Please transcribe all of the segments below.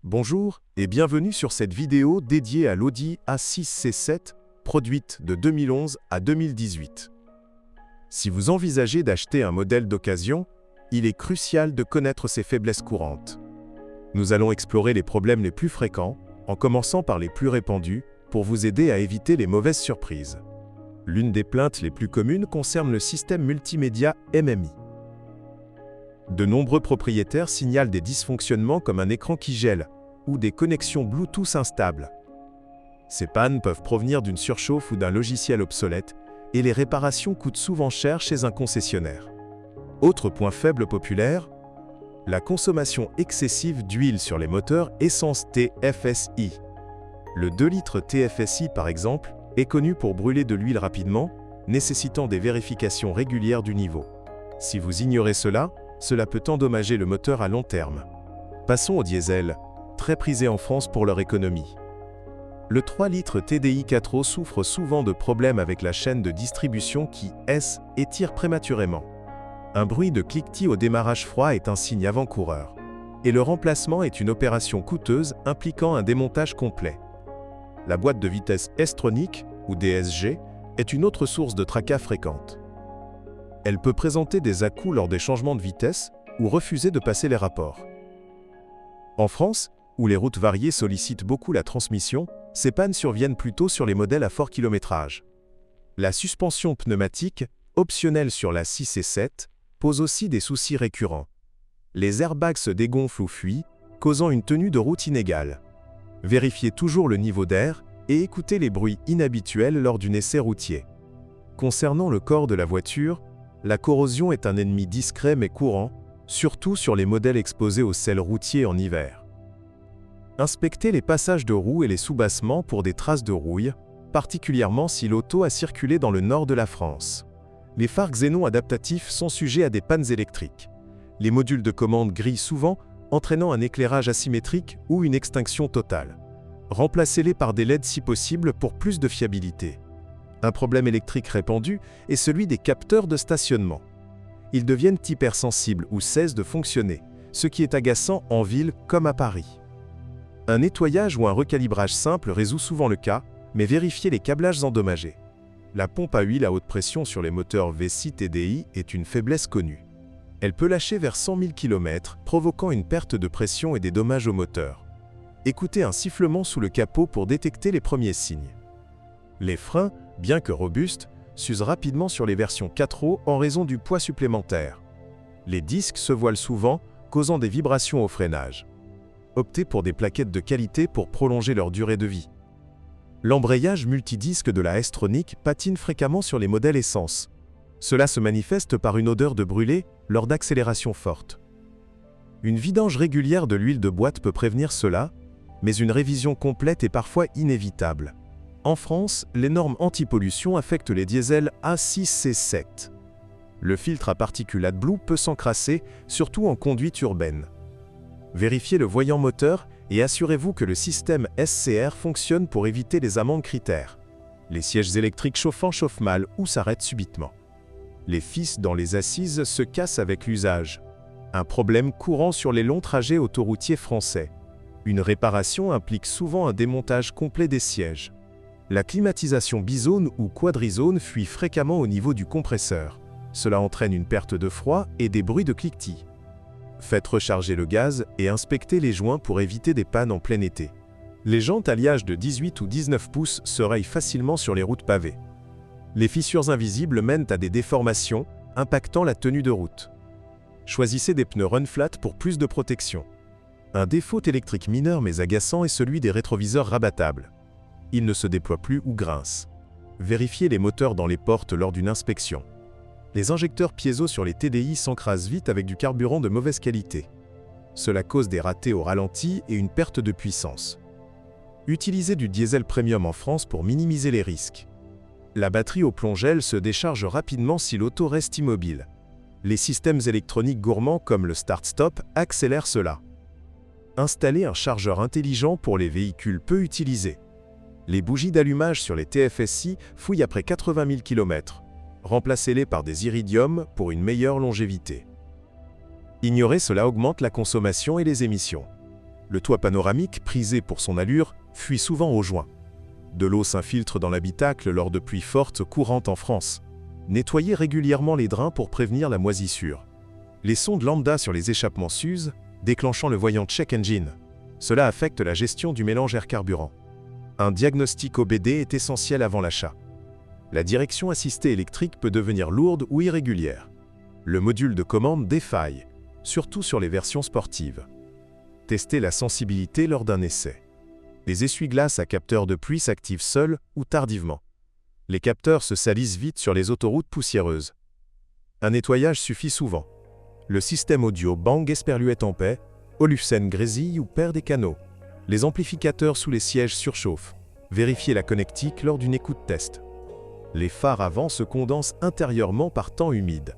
Bonjour et bienvenue sur cette vidéo dédiée à l'Audi A6-C7, produite de 2011 à 2018. Si vous envisagez d'acheter un modèle d'occasion, il est crucial de connaître ses faiblesses courantes. Nous allons explorer les problèmes les plus fréquents, en commençant par les plus répandus, pour vous aider à éviter les mauvaises surprises. L'une des plaintes les plus communes concerne le système multimédia MMI. De nombreux propriétaires signalent des dysfonctionnements comme un écran qui gèle ou des connexions Bluetooth instables. Ces pannes peuvent provenir d'une surchauffe ou d'un logiciel obsolète et les réparations coûtent souvent cher chez un concessionnaire. Autre point faible populaire, la consommation excessive d'huile sur les moteurs essence TFSI. Le 2 litres TFSI par exemple est connu pour brûler de l'huile rapidement, nécessitant des vérifications régulières du niveau. Si vous ignorez cela peut endommager le moteur à long terme. Passons au diesel, très prisé en France pour leur économie. Le 3 litres TDI 4O souffre souvent de problèmes avec la chaîne de distribution qui étire prématurément. Un bruit de cliquetis au démarrage froid est un signe avant-coureur. Et le remplacement est une opération coûteuse impliquant un démontage complet. La boîte de vitesse S-tronique, ou DSG, est une autre source de tracas fréquente. Elle peut présenter des à-coups lors des changements de vitesse ou refuser de passer les rapports. En France, où les routes variées sollicitent beaucoup la transmission, ces pannes surviennent plutôt sur les modèles à fort kilométrage. La suspension pneumatique, optionnelle sur la 6 et 7, pose aussi des soucis récurrents. Les airbags se dégonflent ou fuient, causant une tenue de route inégale. Vérifiez toujours le niveau d'air et écoutez les bruits inhabituels lors d'un essai routier. Concernant le corps de la voiture, la corrosion est un ennemi discret mais courant, surtout sur les modèles exposés au sel routier en hiver. Inspectez les passages de roues et les soubassements pour des traces de rouille, particulièrement si l'auto a circulé dans le nord de la France. Les phares xénon adaptatifs sont sujets à des pannes électriques. Les modules de commande grillent souvent, entraînant un éclairage asymétrique ou une extinction totale. Remplacez-les par des LED si possible pour plus de fiabilité. Un problème électrique répandu est celui des capteurs de stationnement. Ils deviennent hypersensibles ou cessent de fonctionner, ce qui est agaçant en ville comme à Paris. Un nettoyage ou un recalibrage simple résout souvent le cas, mais vérifiez les câblages endommagés. La pompe à huile à haute pression sur les moteurs V6 TDI est une faiblesse connue. Elle peut lâcher vers 100 000 km, provoquant une perte de pression et des dommages au moteur. Écoutez un sifflement sous le capot pour détecter les premiers signes. Les freins, bien que robustes, s'usent rapidement sur les versions 4O en raison du poids supplémentaire. Les disques se voilent souvent, causant des vibrations au freinage. Optez pour des plaquettes de qualité pour prolonger leur durée de vie. L'embrayage multidisque de la S-tronique patine fréquemment sur les modèles essence. Cela se manifeste par une odeur de brûlé lors d'accélérations fortes. Une vidange régulière de l'huile de boîte peut prévenir cela, mais une révision complète est parfois inévitable. En France, les normes anti-pollution affectent les diesels A6-C7. Le filtre à particulate Blue peut s'encrasser, surtout en conduite urbaine. Vérifiez le voyant moteur et assurez-vous que le système SCR fonctionne pour éviter les amendes critères. Les sièges électriques chauffants chauffent mal ou s'arrêtent subitement. Les fils dans les assises se cassent avec l'usage. Un problème courant sur les longs trajets autoroutiers français. Une réparation implique souvent un démontage complet des sièges. La climatisation bizone ou quadrizone fuit fréquemment au niveau du compresseur. Cela entraîne une perte de froid et des bruits de cliquetis. Faites recharger le gaz et inspectez les joints pour éviter des pannes en plein été. Les jantes alliage de 18 ou 19 pouces se rayent facilement sur les routes pavées. Les fissures invisibles mènent à des déformations, impactant la tenue de route. Choisissez des pneus run flat pour plus de protection. Un défaut électrique mineur mais agaçant est celui des rétroviseurs rabattables. Ils ne se déploient plus ou grincent. Vérifiez les moteurs dans les portes lors d'une inspection. Les injecteurs piézo sur les TDI s'encrassent vite avec du carburant de mauvaise qualité. Cela cause des ratés au ralenti et une perte de puissance. Utilisez du diesel premium en France pour minimiser les risques. La batterie au plongel se décharge rapidement si l'auto reste immobile. Les systèmes électroniques gourmands comme le start-stop accélèrent cela. Installez un chargeur intelligent pour les véhicules peu utilisés. Les bougies d'allumage sur les TFSI fouillent après 80 000 km. Remplacez-les par des iridium pour une meilleure longévité. Ignorer cela augmente la consommation et les émissions. Le toit panoramique, prisé pour son allure, fuit souvent au joint. De l'eau s'infiltre dans l'habitacle lors de pluies fortes courantes en France. Nettoyez régulièrement les drains pour prévenir la moisissure. Les sondes lambda sur les échappements s'usent, déclenchant le voyant Check Engine. Cela affecte la gestion du mélange air-carburant. Un diagnostic OBD est essentiel avant l'achat. La direction assistée électrique peut devenir lourde ou irrégulière. Le module de commande défaille, surtout sur les versions sportives. Testez la sensibilité lors d'un essai. Les essuie-glaces à capteurs de pluie s'activent seuls ou tardivement. Les capteurs se salissent vite sur les autoroutes poussiéreuses. Un nettoyage suffit souvent. Le système audio Bang esperluette en paix, Olufsen grésille ou perd des canaux. Les amplificateurs sous les sièges surchauffent. Vérifiez la connectique lors d'une écoute test. Les phares avant se condensent intérieurement par temps humide.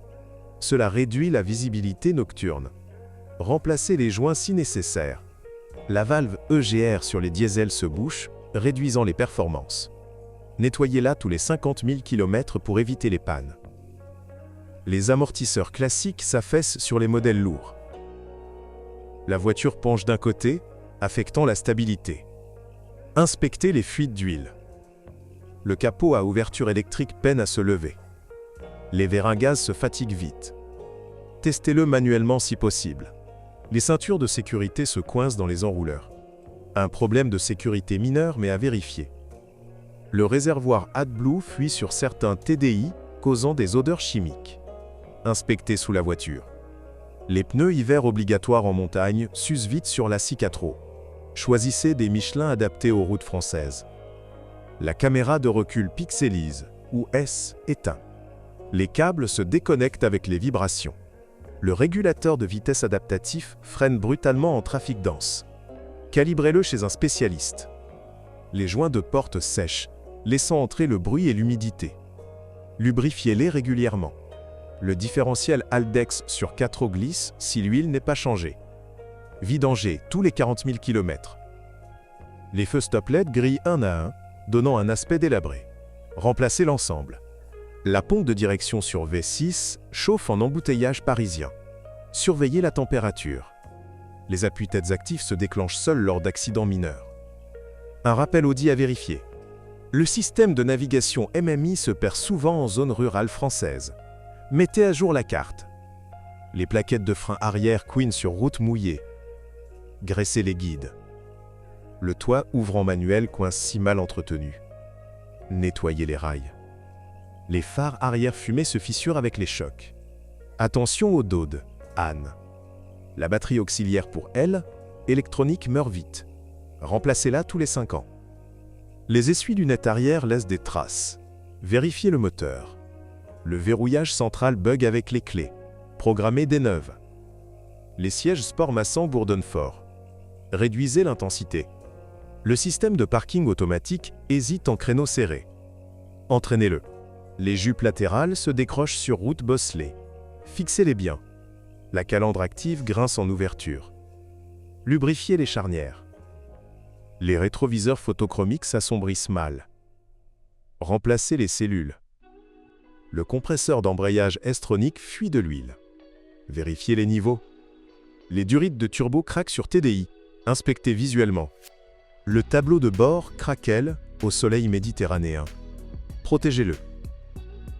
Cela réduit la visibilité nocturne. Remplacez les joints si nécessaire. La valve EGR sur les diesels se bouche, réduisant les performances. Nettoyez-la tous les 50 000 km pour éviter les pannes. Les amortisseurs classiques s'affaissent sur les modèles lourds. La voiture penche d'un côté, affectant la stabilité. Inspectez les fuites d'huile. Le capot à ouverture électrique peine à se lever. Les vérins gaz se fatiguent vite. Testez-le manuellement si possible. Les ceintures de sécurité se coincent dans les enrouleurs. Un problème de sécurité mineur mais à vérifier. Le réservoir AdBlue fuit sur certains TDI, causant des odeurs chimiques. Inspectez sous la voiture. Les pneus hiver obligatoires en montagne s'usent vite sur la Cicatro. Choisissez des Michelin adaptés aux routes françaises. La caméra de recul pixelise, ou S, éteint. Les câbles se déconnectent avec les vibrations. Le régulateur de vitesse adaptatif freine brutalement en trafic dense. Calibrez-le chez un spécialiste. Les joints de porte sèchent, laissant entrer le bruit et l'humidité. Lubrifiez-les régulièrement. Le différentiel Haldex sur 4 roues glisse si l'huile n'est pas changée. Vidangez tous les 40 000 km. Les feux stop LED grillent un à un, donnant un aspect délabré. Remplacez l'ensemble. La pompe de direction sur V6 chauffe en embouteillage parisien. Surveillez la température. Les appuis-têtes actifs se déclenchent seuls lors d'accidents mineurs. Un rappel Audi à vérifier. Le système de navigation MMI se perd souvent en zone rurale française. Mettez à jour la carte. Les plaquettes de frein arrière couinent sur route mouillée. Graissez les guides. Le toit ouvrant manuel coince si mal entretenu. Nettoyez les rails. Les phares arrière fumés se fissurent avec les chocs. Attention aux dôdes, Anne. La batterie auxiliaire pour elle, électronique meurt vite. Remplacez-la tous les 5 ans. Les essuie-lunettes arrière laissent des traces. Vérifiez le moteur. Le verrouillage central bug avec les clés. Programmez des neuves. Les sièges sport massant bourdonnent fort. Réduisez l'intensité. Le système de parking automatique hésite en créneau serré. Entraînez-le. Les jupes latérales se décrochent sur route bosselée. Fixez-les bien. La calandre active grince en ouverture. Lubrifiez les charnières. Les rétroviseurs photochromiques s'assombrissent mal. Remplacez les cellules. Le compresseur d'embrayage S-tronique fuit de l'huile. Vérifiez les niveaux. Les durites de turbo craquent sur TDI. Inspectez visuellement. Le tableau de bord craquelle au soleil méditerranéen. Protégez-le.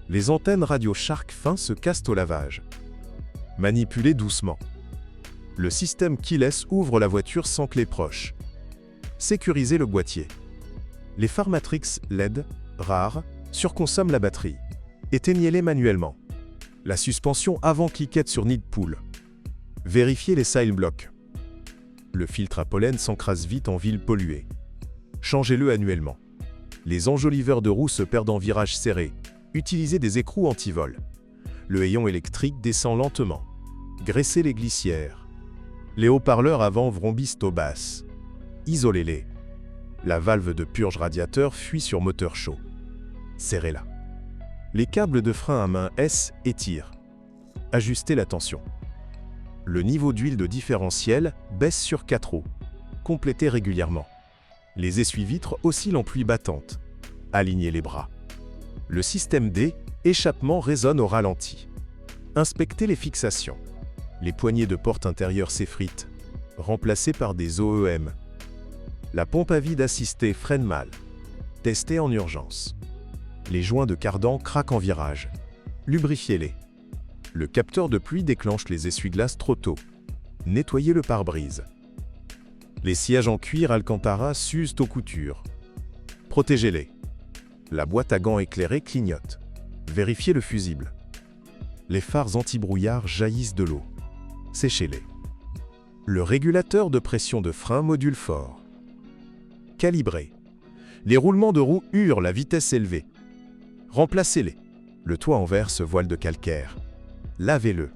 Les antennes radio Shark fin se cassent au lavage. Manipulez doucement. Le système keyless ouvre la voiture sans clé proche. Sécurisez le boîtier. Les phares Matrix LED, rares, surconsomment la batterie. Éteignez-les manuellement. La suspension avant cliquette sur nid de poule. Vérifiez les side blocks. Le filtre à pollen s'encrasse vite en ville polluée. Changez-le annuellement. Les enjoliveurs de roues se perdent en virages serrés. Utilisez des écrous anti-vol. Le hayon électrique descend lentement. Graissez les glissières. Les haut-parleurs avant vrombissent aux basses. Isolez-les. La valve de purge radiateur fuit sur moteur chaud. Serrez-la. Les câbles de frein à main S étirent. Ajustez la tension. Le niveau d'huile de différentiel baisse sur 4 roues. Complétez régulièrement. Les essuie-vitres oscillent en pluie battante. Alignez les bras. Le système D, échappement résonne au ralenti. Inspectez les fixations. Les poignées de porte intérieure s'effritent. remplacée par des OEM. La pompe à vide assistée freine mal. Testée en urgence. Les joints de cardan craquent en virage. Lubrifiez-les. Le capteur de pluie déclenche les essuie-glaces trop tôt. Nettoyez le pare-brise. Les sièges en cuir Alcantara s'usent aux coutures. Protégez-les. La boîte à gants éclairée clignote. Vérifiez le fusible. Les phares anti-brouillard jaillissent de l'eau. Séchez-les. Le régulateur de pression de frein module fort. Calibré. Les roulements de roues hurlent à vitesse élevée. Remplacez-les. Le toit en verre se voile de calcaire. Lavez-le.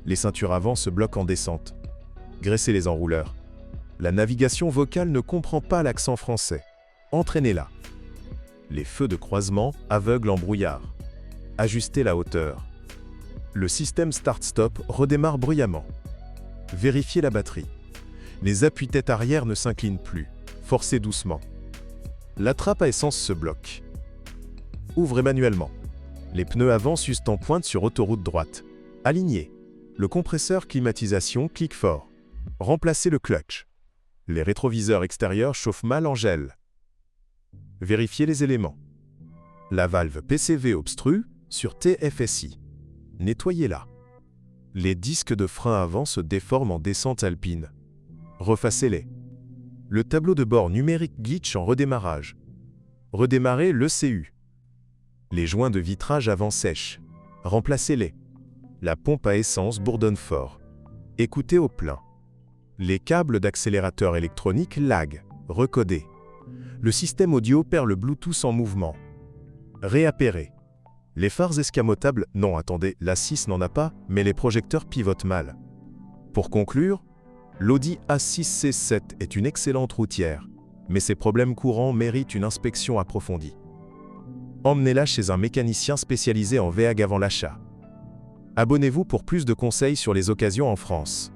Les ceintures avant se bloquent en descente. Graissez les enrouleurs. La navigation vocale ne comprend pas l'accent français. Entraînez-la. Les feux de croisement aveuglent en brouillard. Ajustez la hauteur. Le système Start-Stop redémarre bruyamment. Vérifiez la batterie. Les appuis-têtes arrière ne s'inclinent plus. Forcez doucement. La trappe à essence se bloque. Ouvrez manuellement. Les pneus avant s'usent en pointe sur autoroute droite. Alignez. Le compresseur climatisation clique fort. Remplacez le clutch. Les rétroviseurs extérieurs chauffent mal en gel. Vérifiez les éléments. La valve PCV obstrue sur TFSI. Nettoyez-la. Les disques de frein avant se déforment en descente alpine. Refassez-les. Le tableau de bord numérique glitch en redémarrage. Redémarrez l'ECU. Les joints de vitrage avant sèchent. Remplacez-les. La pompe à essence bourdonne fort. Écoutez au plein. Les câbles d'accélérateur électronique lag. Recodés. Le système audio perd le Bluetooth en mouvement. Réappairez. Les phares escamotables, non attendez, la 6 n'en a pas, mais les projecteurs pivotent mal. Pour conclure, l'Audi A6 C7 est une excellente routière, mais ses problèmes courants méritent une inspection approfondie. Emmenez-la chez un mécanicien spécialisé en VAG avant l'achat. Abonnez-vous pour plus de conseils sur les occasions en France.